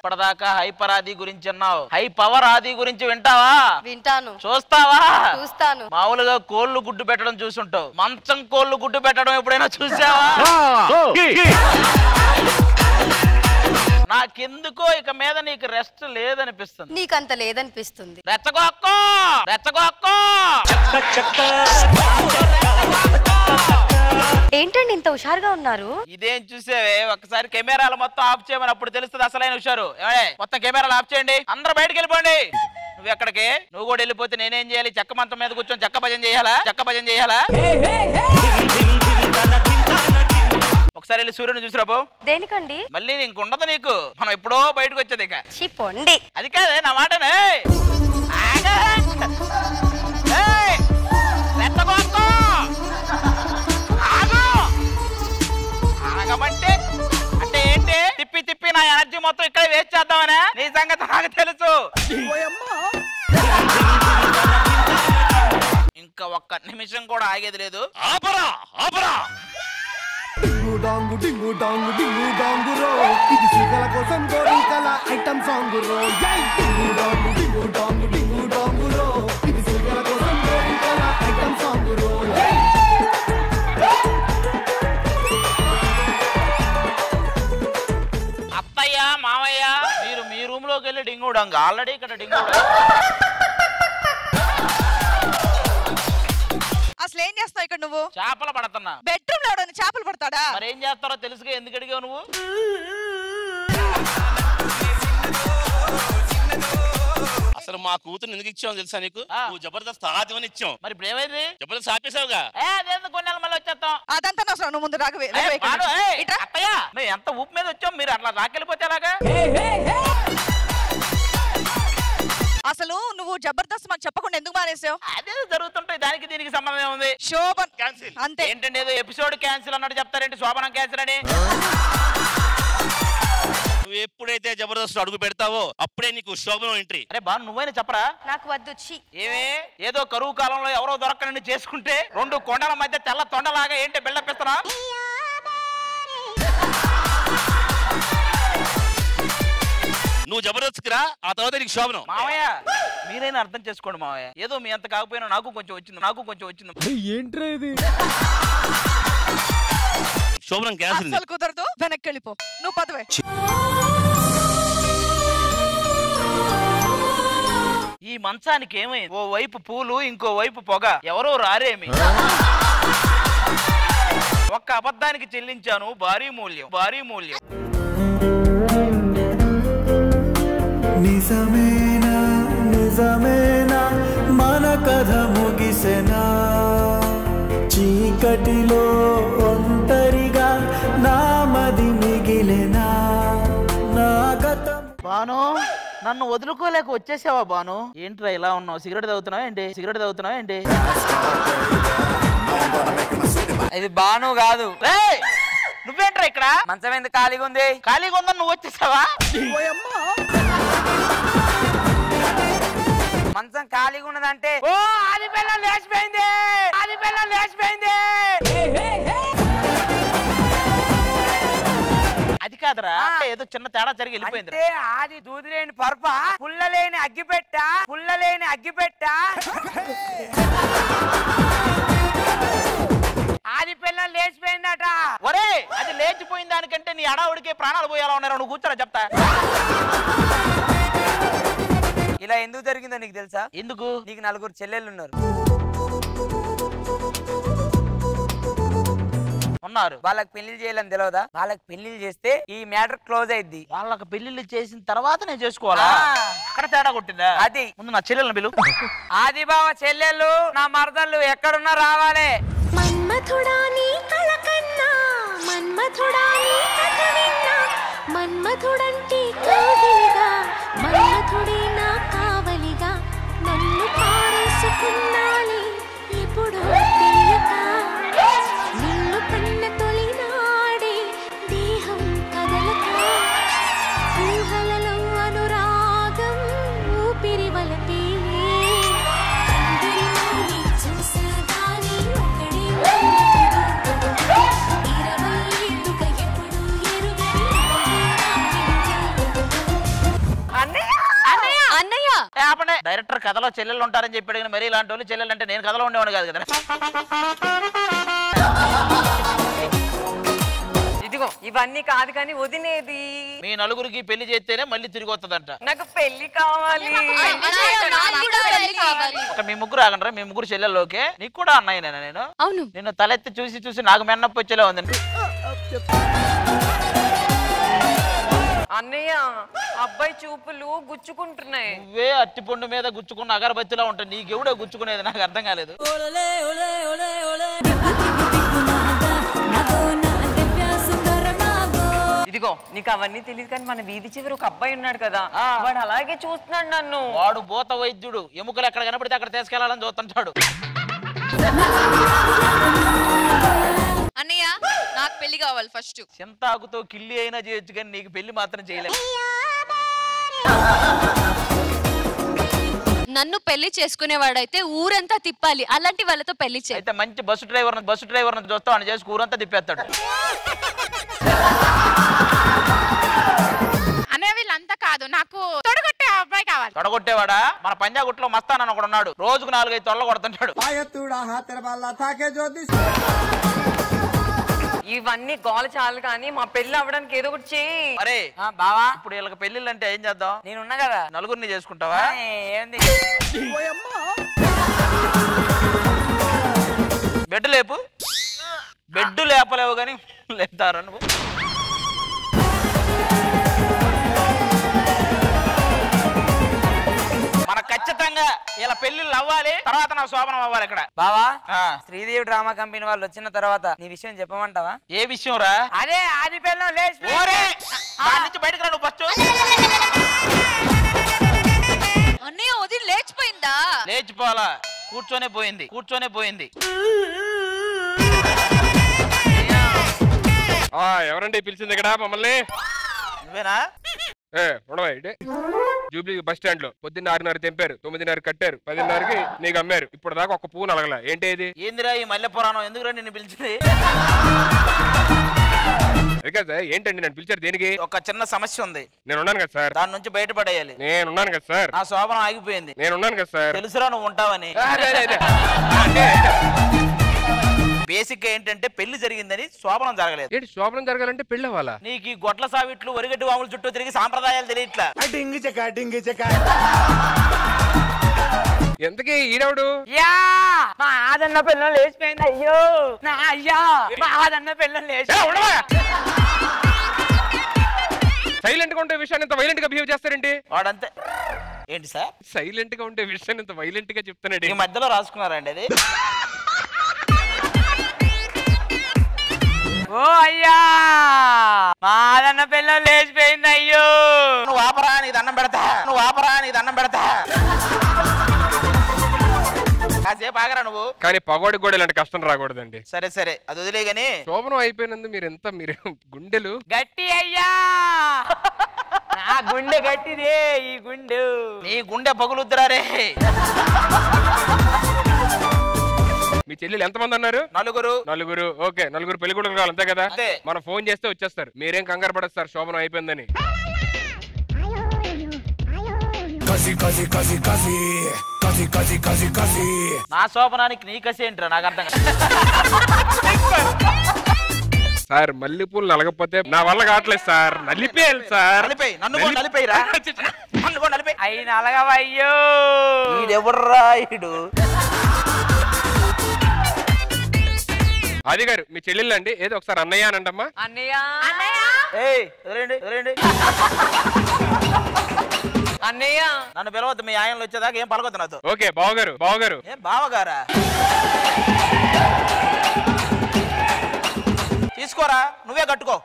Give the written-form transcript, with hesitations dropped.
ఇప్పటిదాకా హైపర్ ఆది గురించి అన్నావు, హై పవర్ ఆది గురించి వింటావా? వింటాను. చూస్తావా? చూస్తాను. మామూలుగా కోళ్లు గుడ్డు పెట్టడం చూసుంటావు, మంచం కోళ్లు గుడ్డు పెట్టడం ఎప్పుడైనా చూసావా? నాకెందుకో ఇక మీద నీకు రెస్ట్ లేదనిపిస్తుంది. నీకంత లేదనిపిస్తుంది. రెచ్చగొక్కో రెచ్చగొక్కో. ఏంటండి ఇంత హుషారుగా ఉన్నారు? ఇదేం చూసేవే, ఒకసారి కెమెరాలు మొత్తం ఆఫ్ చేయమని అప్పుడు తెలుస్తుంది అసలైన హుషారు. మొత్తం కెమెరాలు ఆఫ్ చేయండి, అందరూ బయటకు వెళ్ళిపోండి. నువ్వు ఎక్కడికి? నువ్వు కూడా వెళ్ళిపోతే నేనేం చేయాలి? చెక్క మంచం మీద కూర్చొని చెక్క భజన చేయాలా? చెక్క భజన చేయాలా? ఒకసారి వెళ్ళి సూర్యుని చూసిరాబో. దేనికండి? మళ్ళీ ఇంకుండదు నీకు, మనం ఎప్పుడో బయటకు వచ్చేది. ఇక చిపోండి. అది కాదే నా మాటనే. ఆగమంటే అంటే ఏంటి? తిప్పి తిప్పి నా ఎనర్జీ మొత్తం ఇక్కడ వేస్ట్ చేద్దామనే. నీ సంగతి నాకు తెలుసు. ఇంకా ఒక్క నిమిషం కూడా ఆగేది లేదు. ఆపరా ఆపరా. డింగు డాంగు డింగు డాంగు డింగు డాంగు రో, ఇది సీకల కోసం కోరికల ఐటమ్ సాంగ్ రో. డింగు డాంగు డింగు డాంగు డింగు డాంగు రో, ఇది సీకల కోసం కోరికల ఐటమ్ సాంగ్ రో. అత్తయ్య మామయ్య, మీరు మీ రూమ్ లోకి వెళ్ళి డింగు డాంగు. ఆల్రెడీ ఇక్కడ డింగు అసలు ఏం చేస్తావు ఇక్కడ నువ్వు? చేపలు పడుతున్నా. బెడ్రూమ్ లో చేపలు పడతాడా? మరి ఏం చేస్తారో తెలుసుగా, ఎందుకు అడిగావు నువ్వు? అసలు మా కూతురు ఎందుకు ఇచ్చావు తెలుసా నీకు? నువ్వు జబర్దస్త్ ఆదివని ఇచ్చావు, మరి ఇప్పుడు ఏమైంది? జబర్దస్త్ ఆపేసావుగా. కొన్ని నెలలు మళ్ళీ వచ్చేస్తాం. అదంతా అవసరం, నువ్వు ముందు రాగవే. అత్తయ్య మేము ఎంత ఊపు మీద వచ్చాం, మీరు అట్లా రాకెళ్ళిపోతే ఎలాగా? అసలు నువ్వు జబర్దస్త్ మాకు చెప్పకుండా ఎందుకు మానేసావు? అదే జరుగుతుంటాయి, దానికి దీనికి సంబంధం ఉంది. శోభన్ క్యాన్సిల్ అంతే. ఏంటండి ఏదో ఎపిసోడ్ క్యాన్సిల్ అన్నట్టు చెప్తారేంటి? శోభనం క్యాన్సిల్ అని. నువ్వు ఎప్పుడైతే జబర్దస్త్ అడుగు పెడతావో అప్పుడే నీకు శోభనం ఎంట్రీ. అరే బా నువ్వైనా చెప్పరా? నాకు వద్దు. ఏమే ఏదో కరువు కాలంలో ఎవరో దొరకనండి చేసుకుంటే రెండు కొండల మధ్య తెల్ల తొండలాగా ఏంటి బిల్డప్ ఇస్తున్నా? నువ్వు జబర్దస్త్ రా, ఆ తర్వాత నీకు శోభనం. మావయ్య మీరైనా అర్థం చేసుకోండి మావయ్య, ఏదో మీ అంత కాకపోయినా నాకు కొంచెం వచ్చింది. ఏంట్రా ఇది? శోభనం క్యాన్సిల్. అసలు కుదరదు, వెనక్కి వెళ్ళిపో. నువ్వు పదవే. ఈ మంచానికి ఏమైంది? ఓ వైపు పూలు, ఇంకో వైపు పొగ. ఎవరో రారేమి. ఒక్క అబద్ధానికి చెల్లించాను భారీ మూల్యం. నిజమేనా మన కథ ముగిసెనా? చీకటిలో ఒంటరిగా నామది మిగిలెనా? నా గతం. బాను నన్ను వదులుకోలేక వచ్చేసావా బాను? ఏంట్రా ఇలా ఉన్నావు? సిగరెట్ తాగుతున్నావా ఏంటి? ఇది బాను కాదు. నువ్వేంట్రా ఇక్కడ? మంచం ఎందుకు ఖాళీగా ఉంది? ఖాళీగా ఉందని నువ్వు వచ్చేసావా? మంచం ఖాళీగా ఉన్నదంటే ఓ ఆది పిల్ల లేచిపోయింది. అది కాదురా, ఏదో చిన్న తేడా జరిగి వెళ్ళిపోయింది. అంటే ఆది దూదిలేని పరప, పుల్లలేని అగ్గిపెట్ట ఆది పిల్ల లేచిపోయిందట. ఒరే అది లేచిపోయిన దానికంటే నీ అడావుడికి ప్రాణాలు పోయేలా ఉన్నారు. నువ్వు కూర్చోరా చెప్తా. ఇలా ఎందుకు జరిగిందో నీకు తెలుసా? ఎందుకు? నీకు 4 చెల్లెళ్ళు ఉన్నారు. వాళ్ళకి పెళ్లిళ్ళు చేయాలని తెలియదా? వాళ్ళకి పెళ్లిళ్ళు చేస్తే ఈ మ్యాటర్ క్లోజ్ అయింది. వాళ్ళకి పెళ్లిళ్ళు చేసిన తర్వాత నేను చేసుకోవాలా? అక్కడ తేడా కొట్టిందా? అది ముందు నా చెల్లెలను పిలు. ఆది బావ చెల్లెళ్ళు నా మరదళ్ళు ఎక్కడున్నా రావాలి. మన్మథుడా నీ కళ కన్నా, మన్మథుడా నీ కథ విన్నా, మన్మథుడంటే కాదిగా, మన్మథుడే నా కావలిగా, నన్ను పారేసుకున్నాలి ఇప్పుడు తెలియక, నిన్ను కన్న తొలినాడే దేహం కదలక, ఊహలలో అనురాగం ఊపిరి వలపేలే, అందరిలోని చూసాగాని ఒక్కడే ఉన్నప్పుడు, 20 ఏళ్ళుగా ఎప్పుడు ఎరుగని డైరెక్టర్ కథలో చెల్లెలు ఉంటారని చెప్పాడు కానీ మరి ఇలాంటి వాళ్ళు చెల్లెలు అంటే నేను కథలో ఉండేవాడు కాదు కదా. ఇదిగో ఇవన్నీ కాదు కానీ వదినేది. మీ నలుగురికి పెళ్లి చేస్తేనే మళ్ళీ తిరిగి వస్తుందంట. నాకు పెళ్లి కావాలి. మీ ముగ్గురు ఆగండి, మీ ముగ్గురు చెల్లెల్లోకే నీకు కూడా అన్నయ్యనేనా నేను? అవును. నిన్ను తలెత్తి చూసి చూసి నాకు మెన్నప్ప వచ్చేలా ఉంది. అన్నయ్య అబ్బాయి చూపులు గుచ్చుకుంటున్నాయి. నువ్వే అట్టిపండు మీద గుచ్చుకున్న అగరబత్తిలా ఉంటాయి, నీకెవడో గుచ్చుకునేది నాకు అర్థం కాలేదు. ఇదిగో నీకు అవన్నీ తెలియదు కానీ మన వీధి చివరి ఒక అబ్బాయి ఉన్నాడు కదా, వాడు అలాగే చూస్తున్నాడు నన్ను. వాడు భూత వైద్యుడు, ఎముకలు ఎక్కడ కనపడితే అక్కడ తీసుకెళ్లాలని చూస్తుంటాడు. అన్నయ్య నాకు పెళ్లి కావాలి ఫస్ట్. చింతాకుతో కిల్లి అయినా చేయొచ్చు కానీ నీకు పెళ్లి మాత్రం చేయలేదు. నన్ను పెళ్లి చేసుకునేవాడైతే ఊరంతా తిప్పాలి, అలాంటి వాళ్ళతో పెళ్లి చేయి. అయితే మంచి బస్సు డ్రైవర్ చూస్తా అని చేసి ఊరంతా తిప్పేస్తాడు. అన్నయ్య వీళ్ళంతా కాదు, నాకు తొడగొట్టే అబ్బాయి కావాలి. తొడగొట్టేవాడా? మన పంజాగుట్లో మస్తానని ఒకడు ఉన్నాడు, రోజుకు 4-5 తొడలు కొడుతుంటాడు. ఇవన్నీ గోల చాలు కానీ మా పెళ్లి అవ్వడానికి ఏదో ఒకటి చేయి. అరే బావా ఇప్పుడు వీళ్ళకి పెళ్లిళ్ళు అంటే ఏం చేద్దాం? నేనున్నా కదా, నలుగురిని చేసుకుంటావా? ఏంది బెడ్ లేపు. బెడ్ లేపలేవు కానీ లేపుతారు నువ్వు. మన ఖచ్చితంగా ఇలా పెళ్లిళ్ళు అవ్వాలి, తర్వాత నా శోభనం అవ్వాలి ఇక్కడ. బావా శ్రీదేవి డ్రామా కంపెనీ వాళ్ళు వచ్చిన తర్వాత నీ విషయం చెప్పమంటావా? ఏ విషయం రా? అదే ఆది పిల్లం లేచి నుంచి బయటకు రా నువ్వు ఫస్ట్. అన్నయ్య వదిలి లేచిపోయిందా? లేచిపోవాలా? కూర్చొనే పోయింది. ఎవరండి పిలిచింది ఇక్కడ మమ్మల్ని? నువ్వేనా? జూబ్లీ బస్ స్టాండ్ లో పొద్దున్న 6:30 తెంపారు, 9:30 కట్టారు, 10:30కి నీకు అమ్మారు. ఇప్పుడు దాకా ఒక్క పువ్వు నలగల. ఏంటి ఇది? ఏందిరా ఈ మల్లె పురాణం? ఎందుకు రా నిన్ను పిలిచింది? ఏంటండి నన్ను పిలిచారు దేనికి? ఒక చిన్న సమస్య ఉంది. నేనున్నాను కదా సార్. దాని నుంచి బయటపడేయాలి. నేనున్నాను కదా సార్. ఆ శోభనం ఆగిపోయింది. నేనున్నాను కదా సార్. తెలుసురా నువ్వు ఉంటావని. బేసిక్ గా ఏంటంటే పెళ్లి జరిగిందని శోభనం జరగలేదు. ఏంటి శోభనం జరగాలంటే పెళ్లి అవ్వాలా? నీకు ఈ గొడ్ల సావిట్లు వరిగడ్డి వాముల చుట్టూ తిరిగి సాంప్రదాయాలు తెలియట్లా. ఎంతకీ ఈడవుడు? మా ఆదన్న పిల్లం లేచిపోయింది. అయ్యో నా అయ్యా, మా ఆదన్న పిల్లం లేచి. సైలెంట్ గా ఉండే విషయాన్ని ఇంత వైలెంట్ గా బిహేవ్ చేస్తారేంటి? వాడంతే. ఏంటి సార్ సైలెంట్ గా ఉండే విషయాన్ని ఇంత వైలెంట్ గా చెప్తున్నాడు? ఈ మధ్యలో రాసుకున్నారండి అది. ఓ అయ్యా, మా ఆదన్న పిల్లం లేచిపోయింది. అయ్యో నువ్వు ఆపరా, నీకు దండం పెడతా. కాసేపు ఆగరా నువ్వు. కానీ పగోడికి కూడా ఇలాంటి కష్టం రాకూడదండి. సరే అది వదిలే గాని శోభనం అయిపోయినందు మీరు గుండెలు గట్టి అయ్యా, నా గుండె గట్టిదే. ఈ గుండె నీ గుండె పగులుద్దురా రే. మీ చెల్లెలు ఎంతమంది అన్నారు? నలుగురు. ఓకే, నలుగురు పెళ్లి కొడుకులు కావాలి అంతే కదా? మనం ఫోన్ చేస్తే వచ్చేస్తారు. మీరేం కంగారు పడదు సార్, శోభనం అయిపోయిందని. నా శోభనానికి నీ కసి ఏంట్రా నాకు అర్థం కాదు. సార్ మల్లెపూలు నలగకపోతే నా వల్ల కావట్లేదు సార్. నలిపేయాలి సార్. అయి నలగవయ్యో. ఈడెవర్రా ఈడు? అది గారు మీ చెల్లెళ్ళు అండి. ఏదో ఒకసారి అన్నయ్య అనండమ్మా. అన్నయ్య అన్నయ్య నన్ను పిలవద్దు. మీ ఆయనలు వచ్చేదాకా ఏం పలకొద్దు నాతో. ఓకే బావగారు. ఏం బావగారా? తీసుకోరా, నువ్వే కట్టుకో.